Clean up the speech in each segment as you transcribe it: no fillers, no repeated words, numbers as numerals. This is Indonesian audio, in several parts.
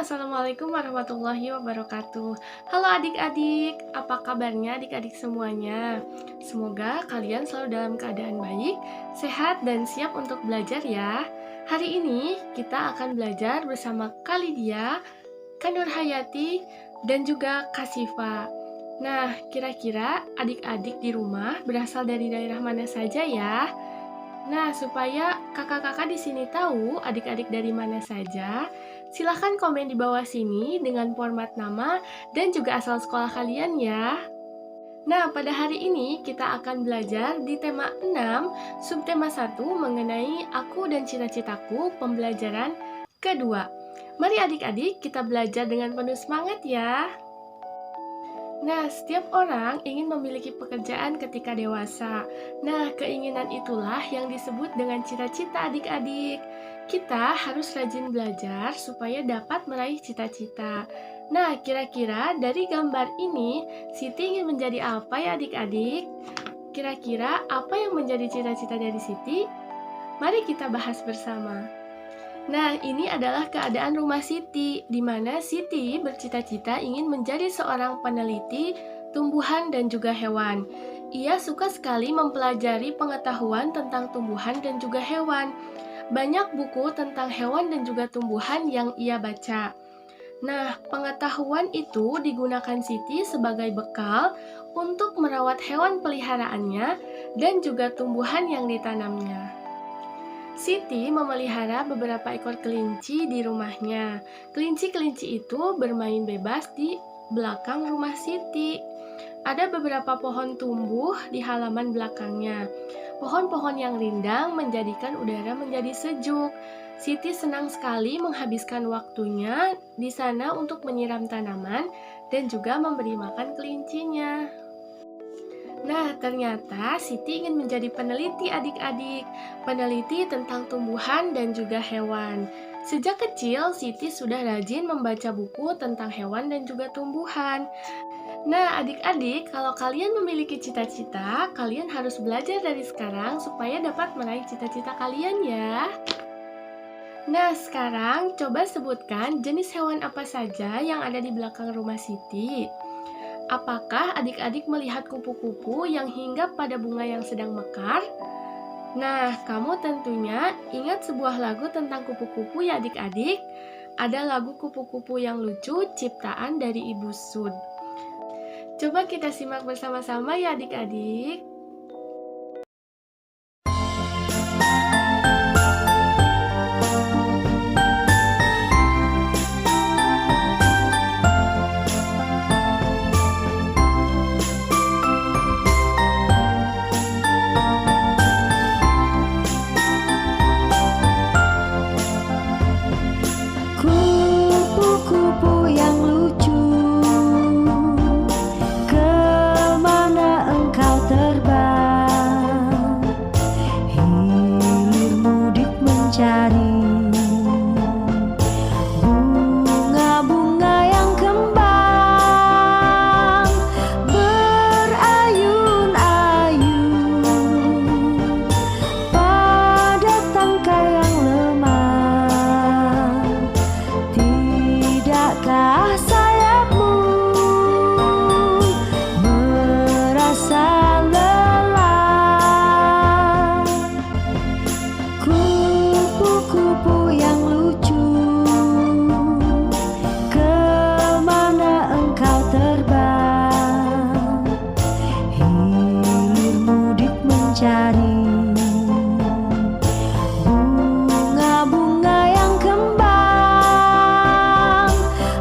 Assalamualaikum warahmatullahi wabarakatuh. Halo adik-adik, apa kabarnya adik-adik semuanya? Semoga kalian selalu dalam keadaan baik, sehat, dan siap untuk belajar ya. Hari ini kita akan belajar bersama Kalidia, Kanur Hayati, dan juga Kasifa. Nah, kira-kira adik-adik di rumah berasal dari daerah mana saja ya? Nah, supaya kakak-kakak di sini tahu adik-adik dari mana saja, silahkan komen di bawah sini dengan format nama dan juga asal sekolah kalian ya. Nah, pada hari ini kita akan belajar di tema 6, subtema 1 mengenai aku dan cita-citaku pembelajaran kedua. Mari adik-adik kita belajar dengan penuh semangat ya. Nah, setiap orang ingin memiliki pekerjaan ketika dewasa. Nah, keinginan itulah yang disebut dengan cita-cita adik-adik. Kita harus rajin belajar supaya dapat meraih cita-cita. Nah, kira-kira dari gambar ini, Siti ingin menjadi apa ya adik-adik? Kira-kira apa yang menjadi cita-cita dari Siti? Mari kita bahas bersama. Nah, ini adalah keadaan rumah Siti, di mana Siti bercita-cita ingin menjadi seorang peneliti tumbuhan dan juga hewan. Ia suka sekali mempelajari pengetahuan tentang tumbuhan dan juga hewan. Banyak buku tentang hewan dan juga tumbuhan yang ia baca. Nah, pengetahuan itu digunakan Siti sebagai bekal untuk merawat hewan peliharaannya dan juga tumbuhan yang ditanamnya. Siti memelihara beberapa ekor kelinci di rumahnya. Kelinci-kelinci itu bermain bebas di belakang rumah Siti. Ada beberapa pohon tumbuh di halaman belakangnya. Pohon-pohon yang rindang menjadikan udara menjadi sejuk. Siti senang sekali menghabiskan waktunya di sana untuk menyiram tanaman dan juga memberi makan kelincinya. Nah, ternyata Siti ingin menjadi peneliti adik-adik, peneliti tentang tumbuhan dan juga hewan. Sejak kecil, Siti sudah rajin membaca buku tentang hewan dan juga tumbuhan. Nah, adik-adik, kalau kalian memiliki cita-cita, kalian harus belajar dari sekarang supaya dapat meraih cita-cita kalian ya. Nah, sekarang coba sebutkan jenis hewan apa saja yang ada di belakang rumah Siti. Apakah adik-adik melihat kupu-kupu yang hinggap pada bunga yang sedang mekar? Nah, kamu tentunya ingat sebuah lagu tentang kupu-kupu ya adik-adik? Ada lagu kupu-kupu yang lucu ciptaan dari Ibu Sud. Coba kita simak bersama-sama ya adik-adik. Kupu-kupu yang lucu, kemana engkau terbang? Hilir mudik mencari bunga-bunga yang kembang, berayun-ayun pada tangkai yang lemah. Tidakkah sayapmu merasa lelah? Kupu-kupu yang lucu, kemana engkau terbang? Hilir mudik mencari bunga-bunga yang kembang,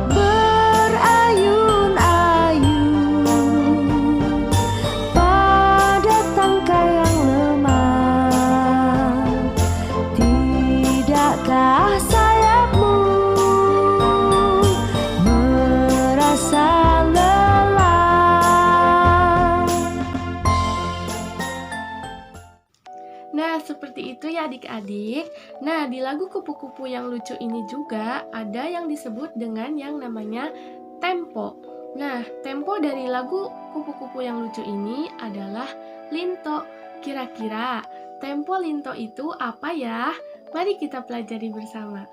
berayun-ayun pada tangkai yang lemah. Tidakkah sayapmu merasa lelah? Nah, seperti itu ya adik-adik. Nah, di lagu kupu-kupu yang lucu ini juga ada yang disebut dengan yang namanya tempo. Nah, tempo dari lagu kupu-kupu yang lucu ini adalah linto. Kira-kira tempo linto itu apa ya? Mari kita pelajari bersama.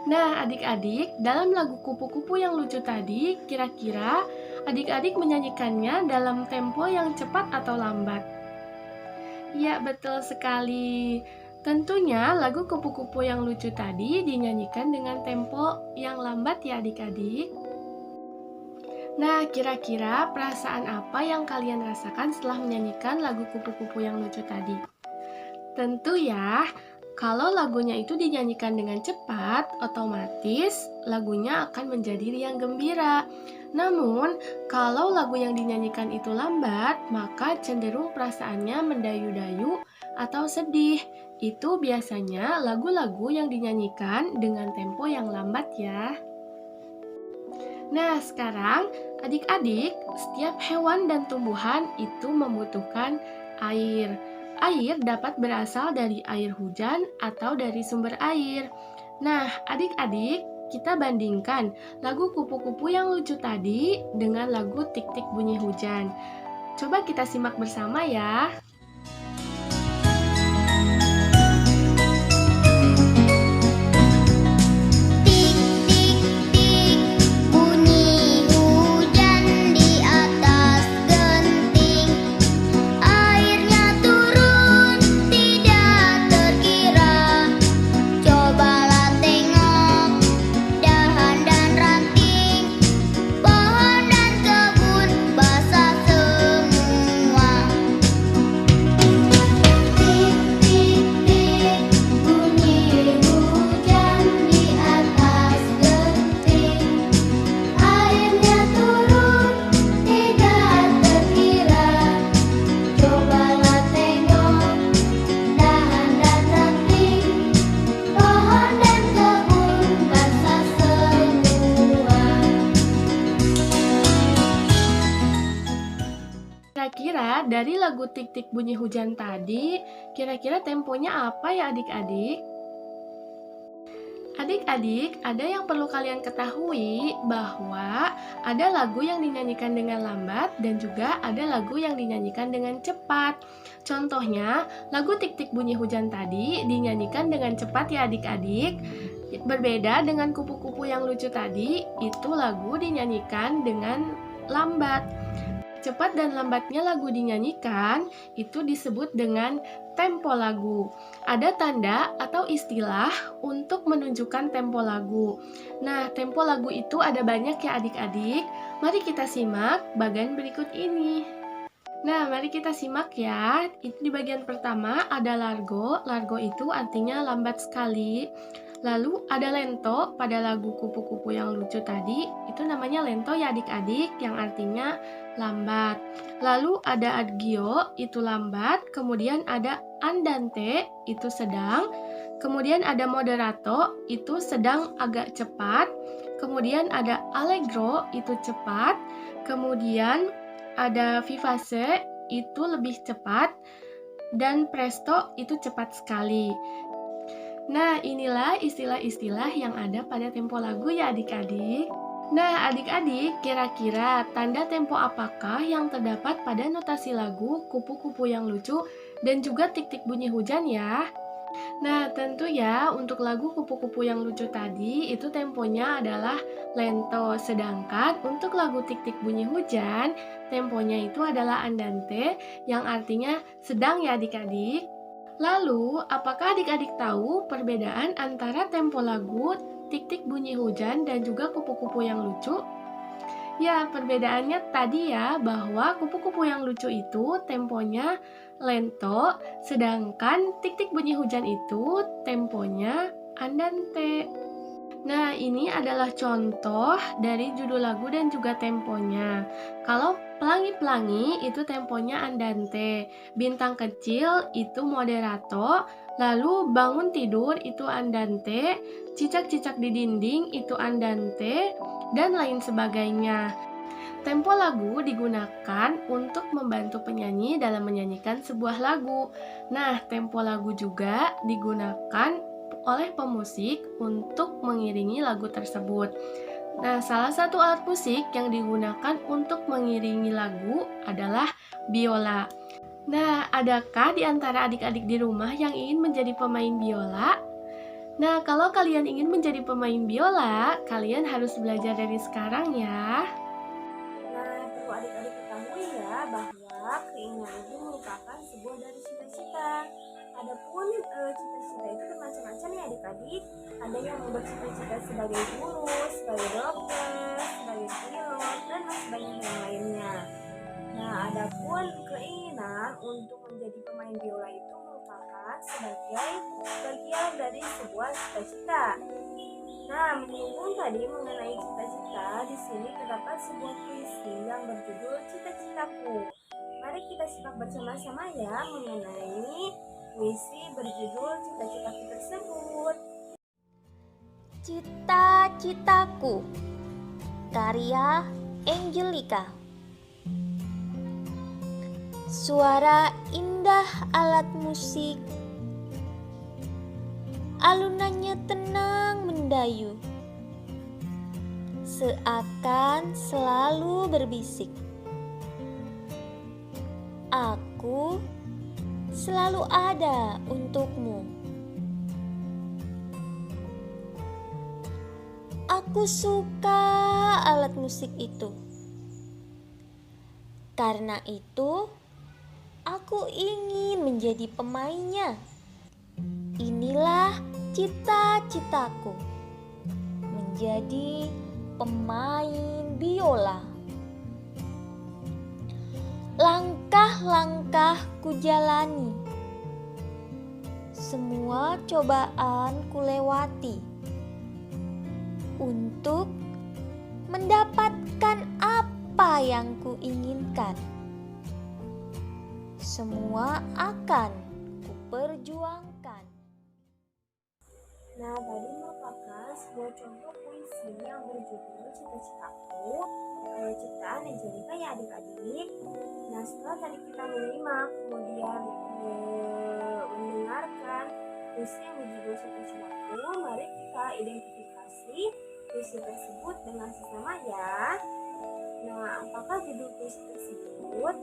Nah, adik-adik, dalam lagu Kupu-Kupu yang lucu tadi, kira-kira adik-adik menyanyikannya dalam tempo yang cepat atau lambat? Ya, betul sekali. Tentunya lagu Kupu-Kupu yang lucu tadi dinyanyikan dengan tempo yang lambat ya adik-adik. Nah, kira-kira perasaan apa yang kalian rasakan setelah menyanyikan lagu Kupu-Kupu yang lucu tadi? Tentu ya, kalau lagunya itu dinyanyikan dengan cepat, otomatis lagunya akan menjadi riang gembira. Namun, kalau lagu yang dinyanyikan itu lambat, maka cenderung perasaannya mendayu-dayu atau sedih. Itu biasanya lagu-lagu yang dinyanyikan dengan tempo yang lambat ya. Nah, sekarang adik-adik, setiap hewan dan tumbuhan itu membutuhkan air. Air dapat berasal dari air hujan atau dari sumber air. Nah, adik-adik, kita bandingkan lagu Kupu-Kupu yang lucu tadi dengan lagu Tik-Tik Bunyi Hujan. Coba kita simak bersama ya. Kira-kira dari lagu Tik-Tik Bunyi Hujan tadi, kira-kira temponya apa ya adik-adik? Adik-adik, ada yang perlu kalian ketahui bahwa ada lagu yang dinyanyikan dengan lambat dan juga ada lagu yang dinyanyikan dengan cepat. Contohnya, lagu Tik-Tik Bunyi Hujan tadi dinyanyikan dengan cepat ya adik-adik. Berbeda dengan Kupu-Kupu yang lucu tadi, itu lagu dinyanyikan dengan lambat. Cepat dan lambatnya lagu dinyanyikan itu disebut dengan tempo lagu. Ada tanda atau istilah untuk menunjukkan tempo lagu. Nah, tempo lagu itu ada banyak ya adik-adik. Mari kita simak bagian berikut ini. Nah, mari kita simak ya. Itu di bagian pertama ada largo. Largo itu artinya lambat sekali. Lalu ada lento pada lagu Kupu-Kupu yang lucu tadi, itu namanya lento ya adik-adik, yang artinya lambat. Lalu ada adagio, itu lambat. Kemudian ada andante, itu sedang. Kemudian ada moderato, itu sedang agak cepat. Kemudian ada allegro, itu cepat. Kemudian ada vivace, itu lebih cepat. Dan presto, itu cepat sekali. Nah, inilah istilah-istilah yang ada pada tempo lagu ya adik-adik. Nah, adik-adik, kira-kira tanda tempo apakah yang terdapat pada notasi lagu Kupu-Kupu yang lucu dan juga Tik-Tik Bunyi Hujan ya? Nah, tentu ya, untuk lagu Kupu-Kupu yang lucu tadi, itu temponya adalah lento. Sedangkan untuk lagu Tik-Tik Bunyi Hujan, temponya itu adalah andante, yang artinya sedang ya adik-adik. Lalu, apakah adik-adik tahu perbedaan antara tempo lagu Tik-Tik Bunyi Hujan dan juga Kupu-Kupu yang lucu? Ya, perbedaannya tadi ya, bahwa Kupu-Kupu yang lucu itu temponya lento, sedangkan Tik-Tik Bunyi Hujan itu temponya andante. Nah, ini adalah contoh dari judul lagu dan juga temponya. Kalau Pelangi-Pelangi itu temponya andante, Bintang Kecil itu moderato, lalu Bangun Tidur itu andante, Cicak-cicak di Dinding itu andante, dan lain sebagainya. Tempo lagu digunakan untuk membantu penyanyi dalam menyanyikan sebuah lagu. Nah, tempo lagu juga digunakan oleh pemusik untuk mengiringi lagu tersebut. Nah, salah satu alat musik yang digunakan untuk mengiringi lagu adalah biola. Nah, adakah di antara adik-adik di rumah yang ingin menjadi pemain biola? Nah, kalau kalian ingin menjadi pemain biola, kalian harus belajar dari sekarang ya. Nah, perlu adik-adik ketahui ya bahwa keinginan itu merupakan sebuah dari cita-cita. Adapun cita-cita itu bermacam-macam ya adik-adik. Ada yang bercita-cita sebagai guru, sebagai dokter, sebagai pilot, dan masih banyak yang lainnya. Nah, adapun keinginan untuk menjadi pemain biola itu merupakan sebagai bagian dari sebuah cita-cita. Nah, menyinggung tadi mengenai cita-cita, di sini terdapat sebuah puisi yang berjudul Cita-Citaku. Mari kita simak bersama-sama ya mengenai puisi berjudul Cita-Citaku tersebut. Cita-citaku, karya Angelika. Suara indah alat musik, alunannya tenang mendayu, seakan selalu berbisik. Aku selalu ada untukmu. Aku suka alat musik itu. Karena itu, aku ingin menjadi pemainnya. Inilah cita-citaku, menjadi pemain biola. Langkah-langkah ku jalani, semua cobaan ku lewati, untuk mendapatkan apa yang ku inginkan. Semua akan kuperjuangkan. Nah, tadi merupakan sebuah contoh puisi yang berjudul Cita-Citaku, ciptaan Angelika ya adik-adik. Nah, setelah tadi kita menyimak, kemudian mendengarkan puisi yang berjudul Cita-Citaku, mari kita identifikasi puisi tersebut dengan sesama ya. Nah, apakah judul puisi tersebut?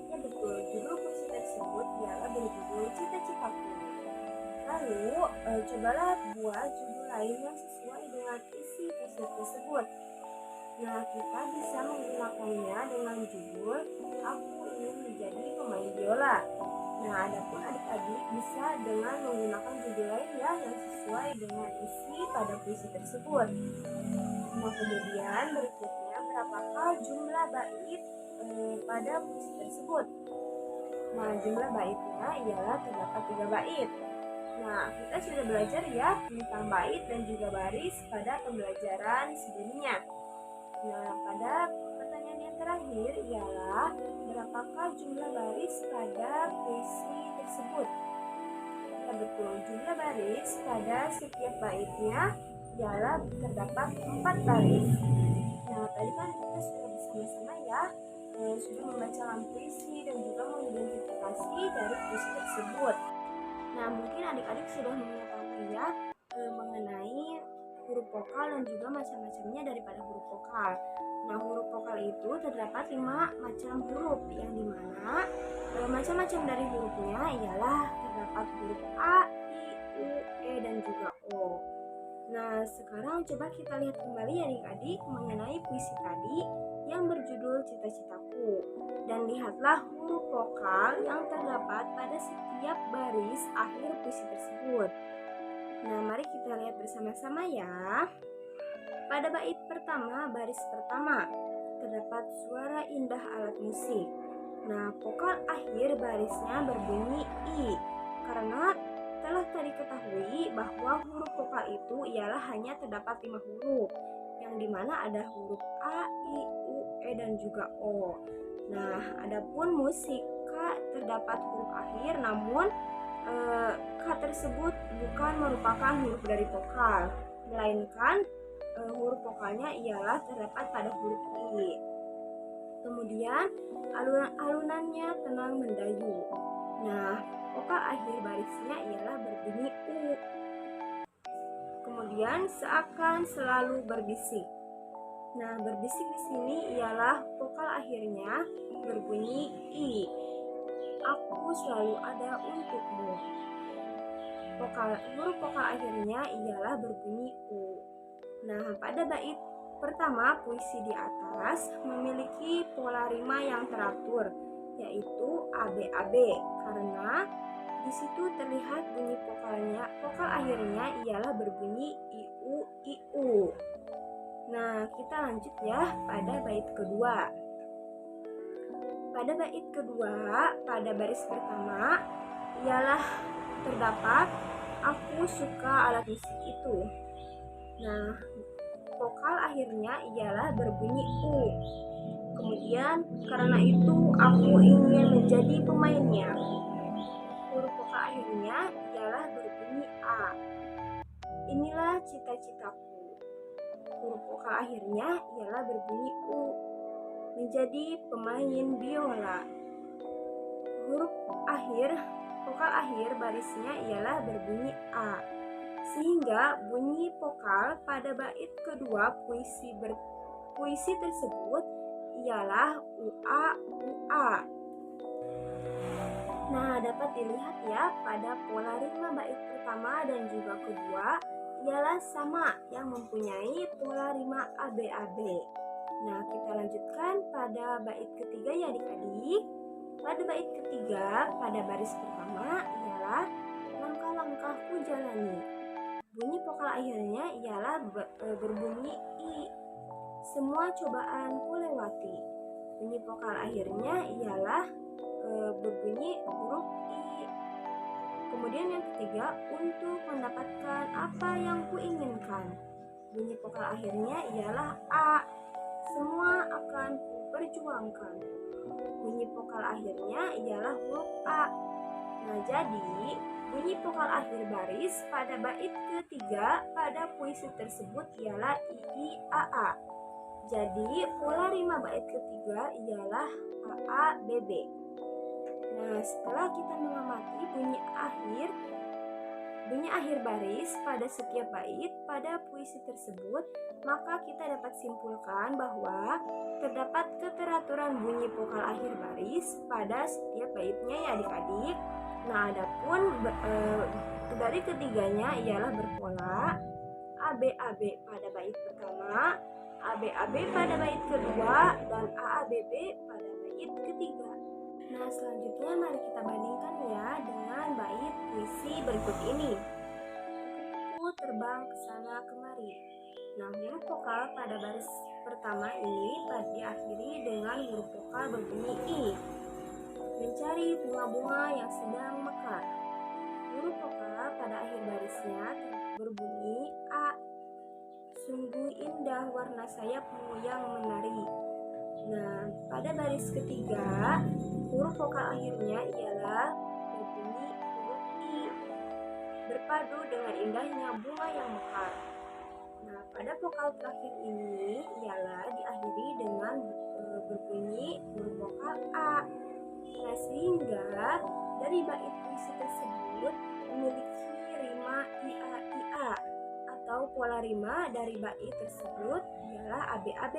Ya betul, judul puisi tersebut ialah berjudul Cita-Citaku. Lalu, cobalah buat judul lain yang sesuai dengan isi puisi tersebut. Nah, kita bisa menggunakannya dengan judul Aku ingin menjadi pemain biola. Nah, adapun adik-adik bisa dengan menggunakan judul lain ya yang sesuai dengan isi pada puisi tersebut. Nah, kemudian berikutnya berapakah jumlah bait pada puisi tersebut? Nah, jumlah baitnya ialah terdapat 3 bait. Nah, kita sudah belajar ya tentang bait dan juga baris pada pembelajaran sebelumnya. Nah, pada pertanyaan yang terakhir ialah berapakah jumlah baris pada puisi tersebut? Ya betul, jumlah baris pada setiap baitnya ialah terdapat 4 baris. Nah, tadi kan kita sudah bersama-sama ya sudah membaca puisi dan juga mengidentifikasi dari puisi tersebut. Nah, mungkin adik-adik sudah mengetahui ya mengenai huruf vokal dan juga macam-macamnya daripada huruf vokal. Nah, huruf vokal itu terdapat 5 macam huruf yang dimana macam-macam dari hurufnya ialah terdapat huruf A, I, U, E, dan juga O. Nah, sekarang coba kita lihat kembali adik-adik mengenai puisi tadi yang berjudul Cita-Citaku. Dan lihatlah huruf vokal yang terdapat pada setiap baris akhir puisi tersebut. Nah, mari kita lihat bersama-sama ya. Pada bait pertama, baris pertama, terdapat suara indah alat musik. Nah, vokal akhir barisnya berbunyi I, karena telah tadi ketahui bahwa huruf vokal itu ialah hanya terdapat 5 huruf, yang dimana ada huruf A, I, U, E, dan juga O. Nah, adapun musik K terdapat huruf akhir, namun K tersebut bukan merupakan huruf dari vokal, melainkan huruf vokalnya ialah terdapat pada huruf I. Kemudian alunannya tenang mendayu. Nah, vokal akhir barisnya ialah berbunyi U. Kemudian seakan selalu berbisik. Nah, berbisik di sini ialah vokal akhirnya berbunyi I. Aku selalu ada untukmu. huruf vokal akhirnya ialah berbunyi U. Nah, pada bait pertama puisi di atas memiliki pola rima yang teratur, yaitu ABAB, karena di situ terlihat bunyi vokal akhirnya ialah berbunyi IU. Nah, kita lanjut ya pada bait kedua. Pada bait kedua, pada baris pertama ialah terdapat aku suka alat musik itu. Nah, vokal akhirnya ialah berbunyi U. Kemudian karena itu aku ingin menjadi pemainnya. Huruf vokal akhirnya ialah berbunyi A. Inilah cita-citaku. Huruf vokal akhirnya ialah berbunyi U. Menjadi pemain biola. Huruf vokal akhir barisnya ialah berbunyi A. Sehingga bunyi vokal pada bait kedua puisi tersebut ialah UA. Nah, dapat dilihat ya pada pola rima bait pertama dan juga kedua ialah sama yang mempunyai pola rima ABAB. Nah, kita lanjutkan pada bait ketiga ya adik-adik. Pada bait ketiga, pada baris pertama ialah langkah-langkahku jalani. Bunyi vokal akhirnya ialah berbunyi I. Semua cobaanku lewati. Bunyi vokal akhirnya ialah berbunyi huruf I. Kemudian yang ketiga, untuk mendapatkan apa yang kuinginkan. Bunyi vokal akhirnya ialah A. Semua akan kuperjuangkan. Bunyi vokal akhirnya ialah huruf A. Nah, jadi bunyi vokal akhir baris pada bait ketiga pada puisi tersebut ialah IIAA. Jadi pola rima bait ketiga ialah AABB. Nah, setelah kita mengamati bunyi akhir baris pada setiap bait pada puisi tersebut, maka kita dapat simpulkan bahwa terdapat keteraturan bunyi vokal akhir baris pada setiap baitnya ya adik-adik. Nah, adapun dari ketiganya ialah berpola ABAB pada bait pertama, ABAB pada bait kedua, dan AABB pada bait ketiga. Nah, selanjutnya mari kita bandingkan ya dengan bait puisi berikut ini. Kupu-kupu terbang ke sana kemari. Nah, huruf vokal pada baris pertama ini diakhiri dengan huruf vokal berbunyi I. Mencari bunga-bunga yang sedang mekar. Huruf vokal pada akhir barisnya berbunyi A. Sungguh indah warna sayapmu yang menari. Nah, pada baris ketiga, huruf vokal akhirnya ialah berbunyi huruf I. Berpadu dengan indahnya bunga yang mekar. Nah, pada vokal terakhir ini ialah diakhiri dengan berbunyi huruf vokal A. Nah, sehingga dari bait puisi tersebut memiliki rima IA atau pola rima dari bait tersebut ialah ABAB.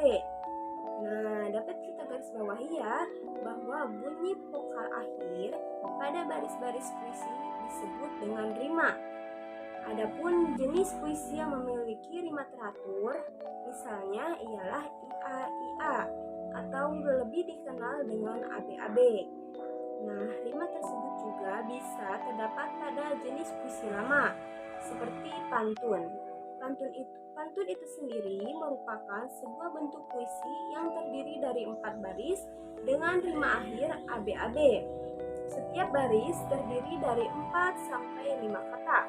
Nah, dapat kita garis bawahi ya bahwa bunyi vokal akhir pada baris-baris puisi disebut dengan rima. Adapun jenis puisi yang memiliki rima teratur misalnya ialah IA atau lebih dikenal dengan ABAB. Nah, rima tersebut juga bisa terdapat pada jenis puisi lama seperti pantun. Pantun itu sendiri merupakan sebuah bentuk puisi yang terdiri dari 4 baris dengan rima akhir ABAB. Setiap baris terdiri dari 4 sampai 5 kata.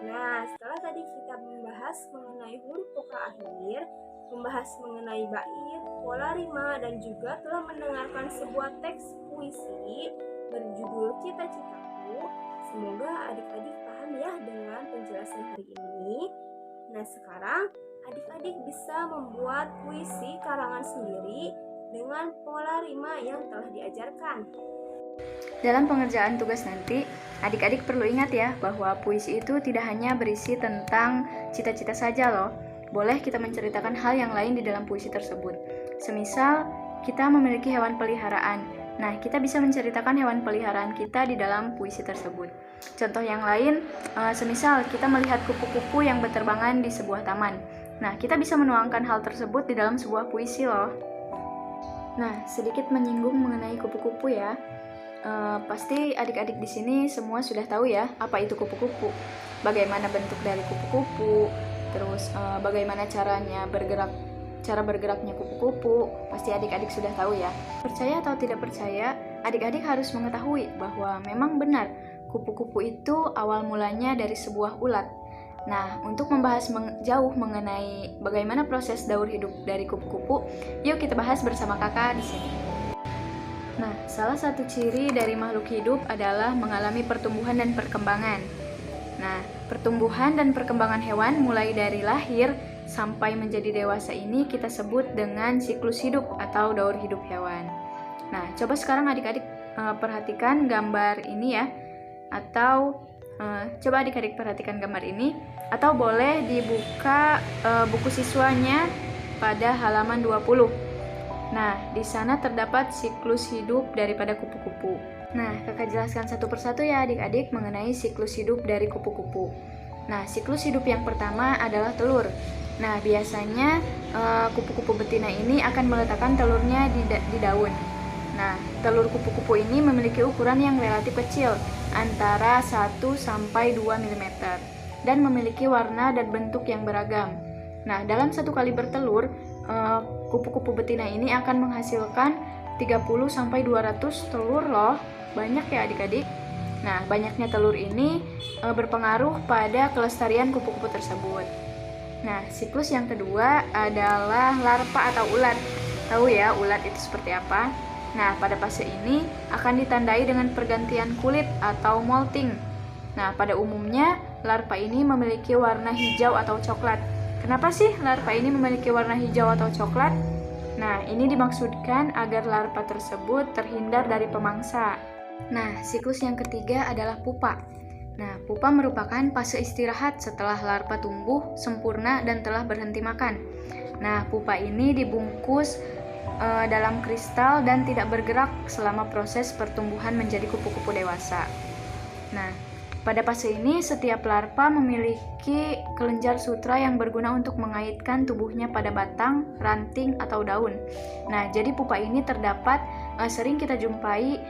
Nah, setelah tadi kita membahas mengenai huruf vokal akhir, membahas mengenai bait, pola rima, dan juga telah mendengarkan sebuah teks puisi berjudul Cita-citaku. Semoga adik-adik paham ya dengan penjelasan hari ini. Nah, sekarang adik-adik bisa membuat puisi karangan sendiri dengan pola rima yang telah diajarkan. Dalam pengerjaan tugas nanti, adik-adik perlu ingat ya bahwa puisi itu tidak hanya berisi tentang cita-cita saja loh. Boleh kita menceritakan hal yang lain di dalam puisi tersebut. Semisal, kita memiliki hewan peliharaan. Nah, kita bisa menceritakan hewan peliharaan kita di dalam puisi tersebut. Contoh yang lain, semisal kita melihat kupu-kupu yang berterbangan di sebuah taman. Nah, kita bisa menuangkan hal tersebut di dalam sebuah puisi loh. Nah, sedikit menyinggung mengenai kupu-kupu ya. Pasti adik-adik di sini semua sudah tahu ya apa itu kupu-kupu. Bagaimana bentuk dari kupu-kupu, terus bagaimana cara bergeraknya kupu-kupu, pasti adik-adik sudah tahu ya. Percaya atau tidak percaya, adik-adik harus mengetahui bahwa memang benar kupu-kupu itu awal mulanya dari sebuah ulat. Nah, untuk membahas jauh mengenai bagaimana proses daur hidup dari kupu-kupu, yuk kita bahas bersama kakak di sini. Nah, salah satu ciri dari makhluk hidup adalah mengalami pertumbuhan dan perkembangan. Nah, pertumbuhan dan perkembangan hewan mulai dari lahir sampai menjadi dewasa ini kita sebut dengan siklus hidup atau daur hidup hewan. Nah, coba sekarang adik-adik perhatikan gambar ini ya. Atau coba adik-adik perhatikan gambar ini. Atau boleh dibuka buku siswanya pada halaman 20. Nah, di sana terdapat siklus hidup daripada kupu-kupu. Nah, kakak jelaskan satu persatu ya adik-adik mengenai siklus hidup dari kupu-kupu. Nah, siklus hidup yang pertama adalah telur. Nah, biasanya kupu-kupu betina ini akan meletakkan telurnya di daun. Nah, telur kupu-kupu ini memiliki ukuran yang relatif kecil, antara 1 sampai 2 mm, dan memiliki warna dan bentuk yang beragam. Nah, dalam satu kali bertelur, kupu-kupu betina ini akan menghasilkan 30 sampai 200 telur loh. Banyak ya adik-adik. Nah, banyaknya telur ini berpengaruh pada kelestarian kupu-kupu tersebut. Nah, siklus yang kedua adalah larva atau ulat. Tahu ya ulat itu seperti apa? Nah, pada fase ini akan ditandai dengan pergantian kulit atau molting. Nah, pada umumnya larva ini memiliki warna hijau atau coklat. Kenapa sih larva ini memiliki warna hijau atau coklat? Nah, ini dimaksudkan agar larva tersebut terhindar dari pemangsa. Nah, siklus yang ketiga adalah pupa. Nah, pupa merupakan fase istirahat setelah larva tumbuh sempurna dan telah berhenti makan. Nah, pupa ini dibungkus dalam kristal dan tidak bergerak selama proses pertumbuhan menjadi kupu-kupu dewasa. Nah, pada fase ini setiap larva memiliki kelenjar sutra yang berguna untuk mengaitkan tubuhnya pada batang, ranting, atau daun. Nah, jadi pupa ini terdapat sering kita jumpai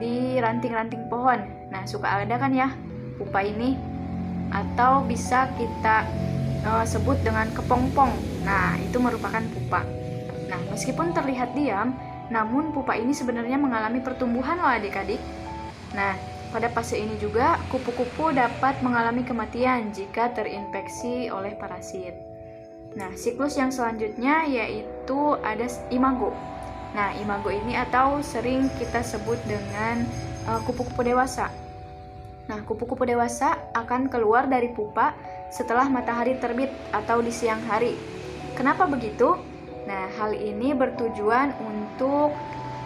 di ranting-ranting pohon. Nah, suka ada kan ya pupa ini, atau bisa kita sebut dengan kepompong. Nah, itu merupakan pupa. Nah, meskipun terlihat diam, namun pupa ini sebenarnya mengalami pertumbuhan loh adik-adik. Nah, pada fase ini juga kupu-kupu dapat mengalami kematian jika terinfeksi oleh parasit. Nah, siklus yang selanjutnya yaitu ada imago. Nah, imago ini atau sering kita sebut dengan kupu-kupu dewasa. Nah, kupu-kupu dewasa akan keluar dari pupa setelah matahari terbit atau di siang hari. Kenapa begitu? Nah, hal ini bertujuan untuk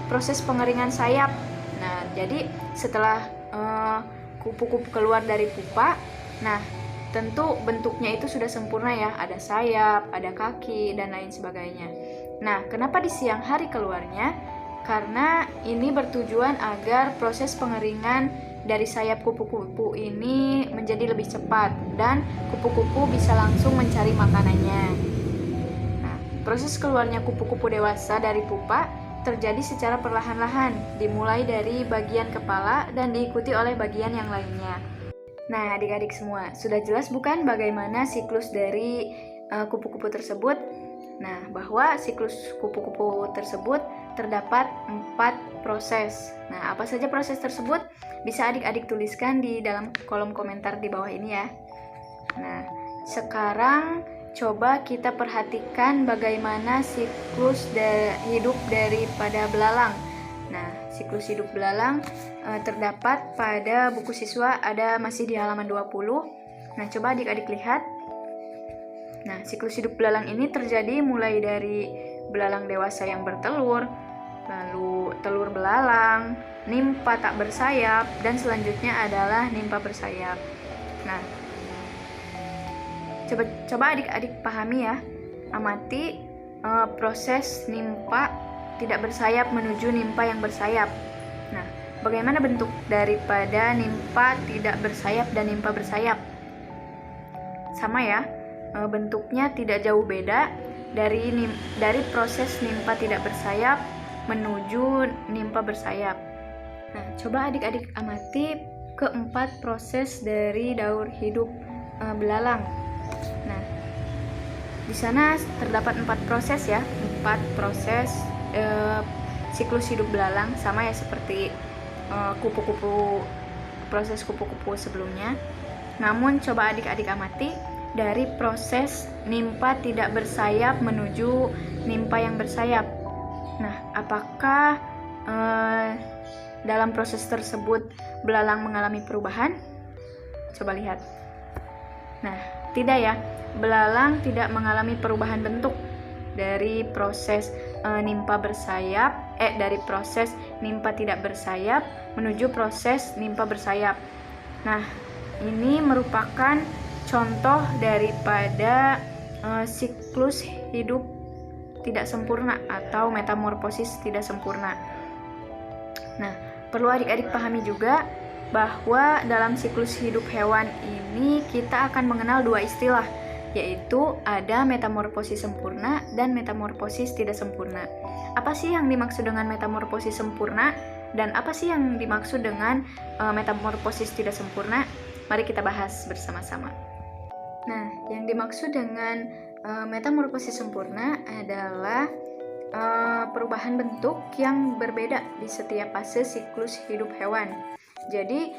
proses pengeringan sayap. Nah, jadi setelah kupu-kupu keluar dari pupa, nah tentu bentuknya itu sudah sempurna ya, ada sayap, ada kaki, dan lain sebagainya. Nah, kenapa di siang hari keluarnya? Karena ini bertujuan agar proses pengeringan dari sayap kupu-kupu ini menjadi lebih cepat dan kupu-kupu bisa langsung mencari makanannya. Nah, proses keluarnya kupu-kupu dewasa dari pupa terjadi secara perlahan-lahan, dimulai dari bagian kepala dan diikuti oleh bagian yang lainnya. Nah, adik-adik semua, sudah jelas bukan bagaimana siklus dari kupu-kupu tersebut? Nah, bahwa siklus kupu-kupu tersebut terdapat 4 proses. Nah, apa saja proses tersebut? Bisa adik-adik tuliskan di dalam kolom komentar di bawah ini ya. Nah, sekarang coba kita perhatikan bagaimana siklus hidup daripada belalang. Nah, siklus hidup belalang terdapat pada buku siswa, ada masih di halaman 20. Nah, coba adik-adik lihat. Nah, siklus hidup belalang ini terjadi mulai dari belalang dewasa yang bertelur, lalu telur belalang, nimpa tak bersayap, dan selanjutnya adalah nimpa bersayap. Nah, coba adik-adik pahami ya, amati proses nimpa tidak bersayap menuju nimpa yang bersayap. Nah, bagaimana bentuk daripada nimpa tidak bersayap dan nimpa bersayap? Sama ya, bentuknya tidak jauh beda dari proses nimpa tidak bersayap menuju nimpa bersayap. Nah, coba adik-adik amati keempat proses dari daur hidup belalang. Nah, di sana terdapat 4 proses ya, 4 proses siklus hidup belalang, sama ya seperti proses kupu-kupu sebelumnya. Namun coba adik-adik amati dari proses nimpa tidak bersayap menuju nimpa yang bersayap. Nah, apakah dalam proses tersebut belalang mengalami perubahan? Coba lihat. Nah, tidak ya. Belalang tidak mengalami perubahan bentuk dari proses nimpa bersayap, dari proses nimpa tidak bersayap menuju proses nimpa bersayap. Nah, ini merupakan contoh daripada siklus hidup tidak sempurna atau metamorfosis tidak sempurna. Nah, perlu adik-adik pahami juga bahwa dalam siklus hidup hewan ini kita akan mengenal 2 istilah, yaitu ada metamorfosis sempurna dan metamorfosis tidak sempurna. Apa sih yang dimaksud dengan metamorfosis sempurna dan apa sih yang dimaksud dengan metamorfosis tidak sempurna? Mari kita bahas bersama-sama. Nah, yang dimaksud dengan metamorfosis sempurna adalah perubahan bentuk yang berbeda di setiap fase siklus hidup hewan. Jadi,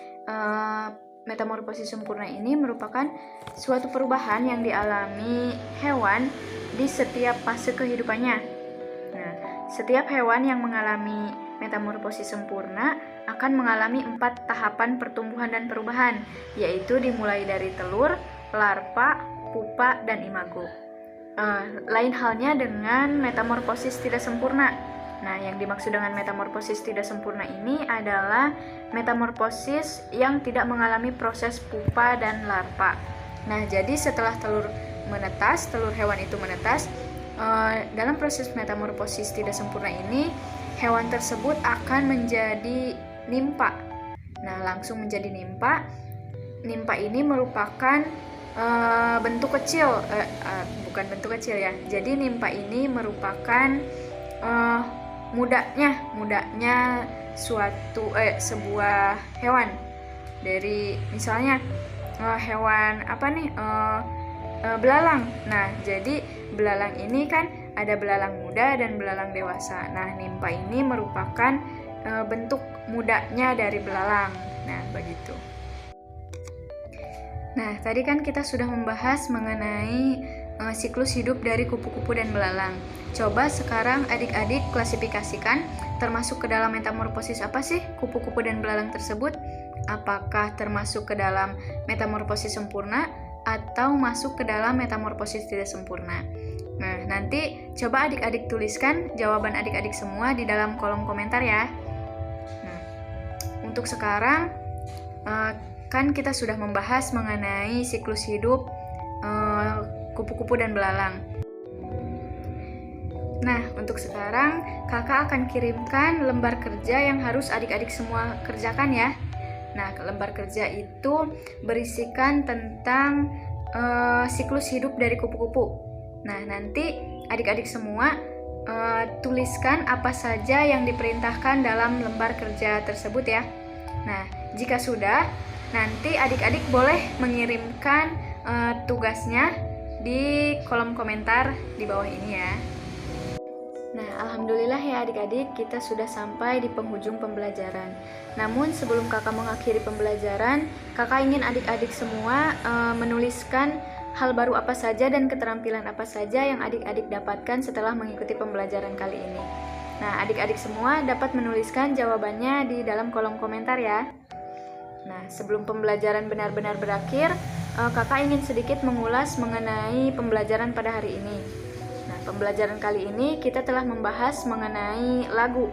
metamorfosis sempurna ini merupakan suatu perubahan yang dialami hewan di setiap fase kehidupannya. Nah, setiap hewan yang mengalami metamorfosis sempurna akan mengalami 4 tahapan pertumbuhan dan perubahan, yaitu dimulai dari telur, larva, pupa, dan imago. Lain halnya dengan metamorfosis tidak sempurna. Nah, yang dimaksud dengan metamorfosis tidak sempurna ini adalah metamorfosis yang tidak mengalami proses pupa dan larva. Nah, jadi setelah telur hewan itu menetas, dalam proses metamorfosis tidak sempurna ini, hewan tersebut akan menjadi nimpa. Nah, langsung menjadi nimpa. Nimpa ini merupakan bentuk kecil, bukan bentuk kecil ya. Jadi nimpa ini merupakan mudanya sebuah hewan. Dari misalnya hewan belalang. Nah, jadi belalang ini kan ada belalang muda dan belalang dewasa. Nah, nimpa ini merupakan bentuk mudanya dari belalang. Nah, begitu. Nah, tadi kan kita sudah membahas mengenai siklus hidup dari kupu-kupu dan belalang. Coba sekarang adik-adik klasifikasikan termasuk ke dalam metamorfosis apa sih kupu-kupu dan belalang tersebut? Apakah termasuk ke dalam metamorfosis sempurna atau masuk ke dalam metamorfosis tidak sempurna? Nah, nanti coba adik-adik tuliskan jawaban adik-adik semua di dalam kolom komentar ya. Nah, untuk sekarang kan kita sudah membahas mengenai siklus hidup kupu-kupu dan belalang. Nah, untuk sekarang kakak akan kirimkan lembar kerja yang harus adik-adik semua kerjakan ya. Nah, lembar kerja itu berisikan tentang siklus hidup dari kupu-kupu. Nah, nanti adik-adik semua tuliskan apa saja yang diperintahkan dalam lembar kerja tersebut ya. Nah, jika sudah, nanti adik-adik boleh mengirimkan tugasnya di kolom komentar di bawah ini ya. Nah, alhamdulillah ya adik-adik, kita sudah sampai di penghujung pembelajaran. Namun sebelum kakak mengakhiri pembelajaran, kakak ingin adik-adik semua menuliskan hal baru apa saja dan keterampilan apa saja yang adik-adik dapatkan setelah mengikuti pembelajaran kali ini. Nah, adik-adik semua dapat menuliskan jawabannya di dalam kolom komentar ya. Nah, sebelum pembelajaran benar-benar berakhir, kakak ingin sedikit mengulas mengenai pembelajaran pada hari ini. Nah, pembelajaran kali ini kita telah membahas mengenai lagu,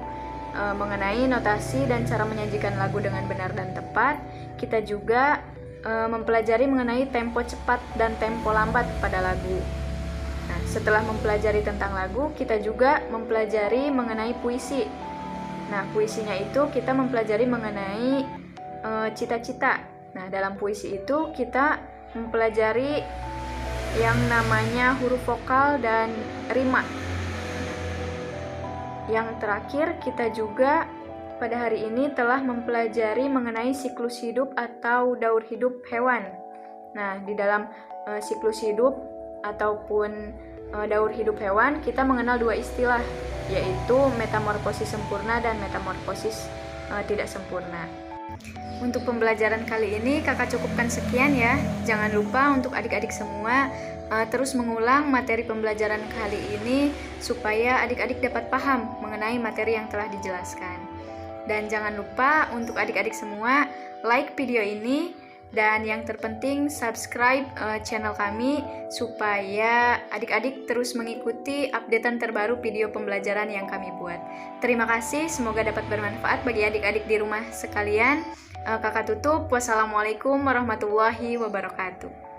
mengenai notasi dan cara menyajikan lagu dengan benar dan tepat. Kita juga mempelajari mengenai tempo cepat dan tempo lambat pada lagu. Nah, setelah mempelajari tentang lagu, kita juga mempelajari mengenai puisi. Nah, puisinya itu kita mempelajari mengenai cita-cita. Nah, dalam puisi itu kita mempelajari yang namanya huruf vokal dan rima. Yang terakhir, kita juga pada hari ini telah mempelajari mengenai siklus hidup atau daur hidup hewan. Nah, di dalam siklus hidup ataupun daur hidup hewan, kita mengenal dua istilah, yaitu metamorfosis sempurna dan metamorfosis tidak sempurna. Untuk pembelajaran kali ini kakak cukupkan sekian ya. Jangan lupa untuk adik-adik semua terus mengulang materi pembelajaran kali ini supaya adik-adik dapat paham mengenai materi yang telah dijelaskan. Dan jangan lupa untuk adik-adik semua like video ini, dan yang terpenting subscribe channel kami supaya adik-adik terus mengikuti updatean terbaru video pembelajaran yang kami buat. Terima kasih, semoga dapat bermanfaat bagi adik-adik di rumah sekalian. Kakak tutup, wassalamualaikum warahmatullahi wabarakatuh.